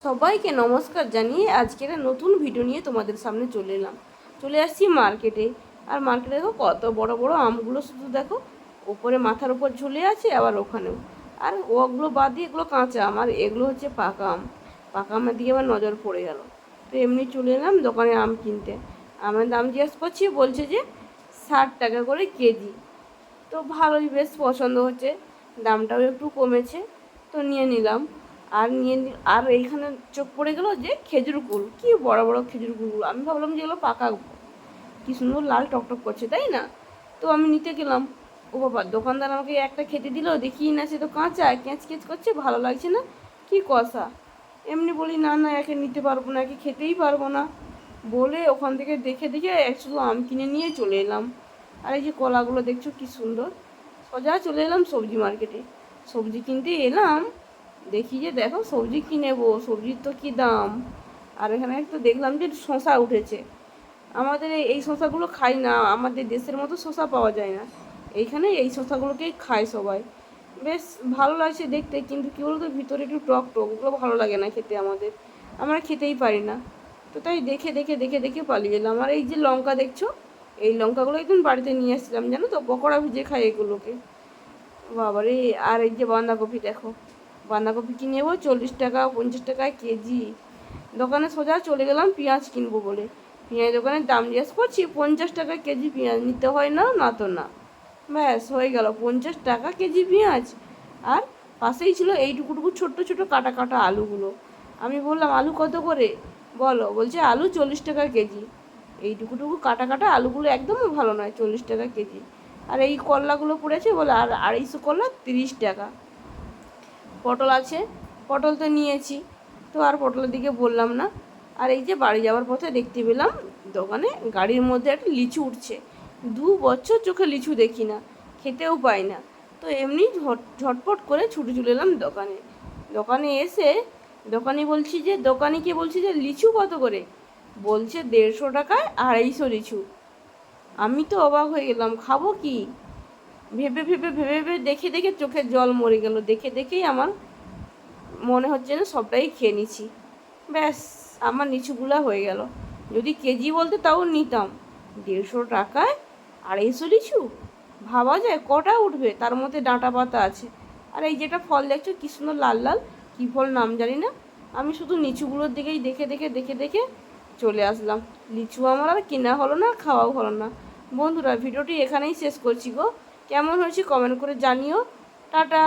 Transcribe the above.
সবাইকে নমস্কার জানিয়ে আজকের নতুন ভিডিও নিয়ে তোমাদের সামনে চলে আসছি মার্কেটে। আর মার্কেটে দেখো কত বড় বড় আমগুলো, শুধু দেখো ওপরে মাথার উপর ঝুলে আছে, আবার ওখানেও। আর ওগুলো বাদ দিয়ে এগুলো কাঁচা আম, আর এগুলো হচ্ছে পাকা আম। পাকা আমের দিকে আমার নজর পড়ে গেল, তো এমনি চলে এলাম দোকানে আম কিনতে। আমের দাম জিজ্ঞেস করছি, বলছে যে 60 টাকা করে কেজি। তো ভালোই, বেশ পছন্দ হচ্ছে, দামটাও একটু কমেছে, তো নিয়ে নিলাম। আর এইখানে চোখ পড়ে গেল যে খেজুর কুল, কি বড় বড় খেজুর কুলগুলো। আমি ভাবলাম যে এগুলো পাকা, কি সুন্দর লাল টকটক করছে, তাই না? তো আমি নিতে গেলাম। ও বাবা, দোকানদার আমাকে একটা খেতে দিল, দেখি না সে তো কাঁচা, ক্যাঁচ ক্যাঁচ করছে, ভালো লাগছে না, কি কষা। এমনি বলি না না, একে নিতে পারবো না, একে খেতেই পারবো না বলে ওখান থেকে দেখে দেখে শুধু আম কিনে নিয়ে চলে এলাম। আর এই যে কলাগুলো দেখছো কি সুন্দর। সোজা চলে এলাম সবজি মার্কেটে, সবজি কিনতে এলাম। দেখি যে দেখো সবজি কি নেবো, সবজির তো কী দাম। আর এখানে একটা দেখলাম যে শশা উঠেছে। আমাদের এই শশাগুলো খাই না, আমাদের দেশের মতো শশা পাওয়া যায় না। এইখানে এই শশাগুলোকেই খায় সবাই। বেশ ভালো লাগছে দেখতে, কিন্তু কী বলতো ভিতরে একটু টক টক, ওগুলো ভালো লাগে না খেতে আমাদের, আমরা খেতেই পারি না। তো তাই দেখে দেখে দেখে দেখে পালিয়ে এলাম। আর এই যে লঙ্কা দেখছো, এই লঙ্কাগুলো একদিন বাড়িতে নিয়ে এসেছিলাম, জানো তো, পকোড়া ভিজে খাই এগুলোকে, বাবারে। আর এই যে বাঁধাকপি দেখো, বাঁধাকপি কি নেবো 40 টাকা 50 টাকা কেজি। দোকানে সোজা চলে গেলাম পেঁয়াজ কিনবো বলে। পেঁয়াজ দোকানের দাম জিজ্ঞেস করছি, 50 টাকা কেজি পেঁয়াজ। নিতে হয় না, না তো না, ব্যাস হয়ে গেল 50 টাকা কেজি পেঁয়াজ। আর পাশেই ছিল এইটুকুটুকু ছোট্ট ছোট কাটা কাটা আলুগুলো। আমি বললাম আলু কত করে বলো, বলছে আলু 40 টাকা কেজি। এইটুকুটুকু কাটা কাটা আলুগুলো একদমই ভালো নয়, 40 টাকা কেজি। আর এই করলাগুলো পড়েছে বলে, আর 250 করলা 30 টাকা। পটল আছে, পটল তো নিয়েছি, তো আর পটলের দিকে বললাম না। আর এই যে বাড়ি যাওয়ার পথে দেখতে পেলাম দোকানে গাড়ির মধ্যে একটা লিচু উঠছে। 2 বছর চোখে লিচু দেখি না, খেতেও পাই না। তো এমনি ঝটপট করে ছুটে চলে এলাম দোকানে। দোকানে এসে দোকানিকে বলছি যে লিচু কত করে, বলছে 150 টাকায় 250 লিচু। আমি তো অবাক হয়ে গেলাম, খাবো কি ভেবে ভেবে ভেবে ভেবে দেখে দেখে চোখের জল মরে গেল। দেখে দেখেই আমার মনে হচ্ছে না সবটাই খেয়ে নিছি। ব্যাস, আমার লিচুগুলা হয়ে গেল। যদি কেজি বলতে তাও নিতাম, 150 টাকায় 250 লিচু, ভাবা যায় কটা উঠবে, তার মধ্যে ডাঁটা পাতা আছে। আর এই যেটা ফল দেখছো কি সুন্দর লাল লাল, কী ফল নাম জানি না। আমি শুধু লিচুগুলোর দিকেই দেখে দেখে দেখে দেখে চলে আসলাম। লিচু আমার আর কেনা হলো না, খাওয়াও হলো না। বন্ধুরা, ভিডিওটি এখানেই শেষ করছি গো। কেমন হয়েছে কমেন্ট করে জানিও। টাটা।